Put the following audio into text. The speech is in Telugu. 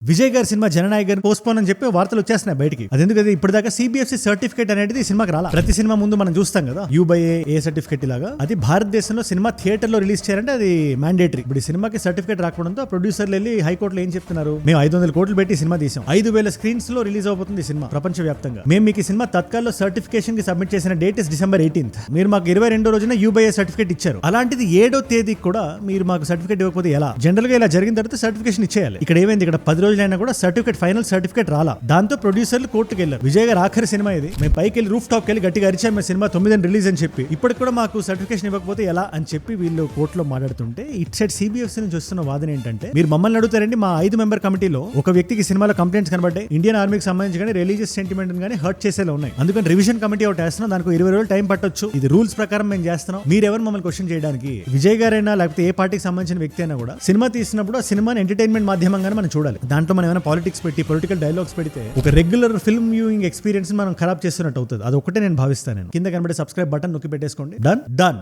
విజయ్ గారి సినిమా జననాయక్ గారిని పోస్ట్పోన్ అని చెప్పి వార్తలు వచ్చేస్తున్నాయి బయటికి. అది ఎందుకంటే ఇప్పటిదాకా సిబిఎఫ్సి సర్టిఫికేట్ అనేది సినిమాకి రాలా. ప్రతి సినిమా ముందు మనం చూస్తాం కదా U/A సర్టిఫికేట్ లాగా. అది భారతదేశంలో సినిమా థియేటర్ లో రిలీజ్ చేయాలంటే అది మ్యాండేటరీ. ఇప్పుడు ఈ సినిమాకి సర్టిఫికేట్ రాకపోవడంతో ప్రొడ్యూసర్లు వెళ్ళి హైకోర్టులో ఏం చెప్తున్నారు, మేము 500 కోట్లు పెట్టి సినిమా తీసాం, 5,000 స్క్రీన్స్ లో రిలీజ్ అవబోతుంది సినిమా ప్రపంచ వ్యాప్తంగా. మేము మీకు ఈ సినిమా తత్కాల్లో సర్టిఫికేషన్ కి సబ్మిట్ చేసిన డేట్ December 18th. మీరు మాకు 22వ రోజున U/A సర్టిఫికేట్ ఇచ్చారు. అలాంటిది 7వ తేదీకి కూడా మీరు మాకు సర్టిఫికేట్ ఇవ్వకపోతే ఎలా? జనరల్ గా ఇలా జరిగిన తర్వాత సర్టిఫికేషన్ ఇచ్చేయాలి. ఇక్కడ ఏమైంది, ఇక్కడ 10 రోజులైనా కూడా సర్టిఫికేట్ ఫైనల్ సర్టిఫికేట్ రాలా. దాంతో ప్రొడ్యూసర్లు కోర్టుకు వెళ్ళారు. విజయ్ గారు ఆఖరి సినిమా ఇది, మేము పైకి వెళ్ళి రూఫ్ టాప్ వెళ్ళి గట్టిగా అరిచాం మేము సినిమా 9 రిలీజ్ అని చెప్పి. ఇప్పటికి కూడా మాకు సర్టిఫికేషన్ ఇవ్వకపోతే ఎలా అని చెప్పి వీళ్ళు కోర్టులో మాట్లాడుతుంటే ఇట్ సైడ్ సిబిఎఫ్సి నుంచి వస్తున్న వాదన ఏంటంటే, మీరు మమ్మల్ని అడుగుతారండి, మా 5 మెంబర్ కమిటీలో ఒక వ్యక్తికి సినిమాలో కంప్లైంట్స్ కనబడ్డాయి, ఇండియన్ ఆర్మీకి సంబంధించి కానీ రిలీజియస్ సెంటిమెంట్ కానీ హర్ట్ చేసేలా ఉన్నాయి, అందుకని రివిజన్ కమిటీ ఒకటి వేస్తున్నాం, దానికి 20 రోజులు టైం పట్టొచ్చు, ఇది రూల్స్ ప్రకారం మేము చేస్తున్నాం, మీరెవరు మమ్మల్ని క్వశ్చన్ చేయడానికి? విజయ్ గారైనా లేకపోతే ఏ పార్టీకి సంబంధించిన వ్యక్తి అయినా కూడా సినిమా తీసినప్పుడు ఆ సినిమాని ఎంటర్టైన్మెంట్ మాధ్యమంగానే మనం చూడాలి. దాంట్లో మనం ఏమైనా పాలిటిక్స్ పెట్టి పొలిటికల్ డైలాగ్స్ పెడితే ఒక రెగ్యులర్ ఫిల్మ్ వ్యూయింగ్ ఎక్స్పీరియన్స్ మనం ఖరాబ్ చేస్తున్నట్టు అవుతుంది. అది ఒకటే నేను భావిస్తాను. కింద కనబడే సబ్స్క్రైబ్ బటన్ నొక్కి పెట్టేసుకోండి. డన్.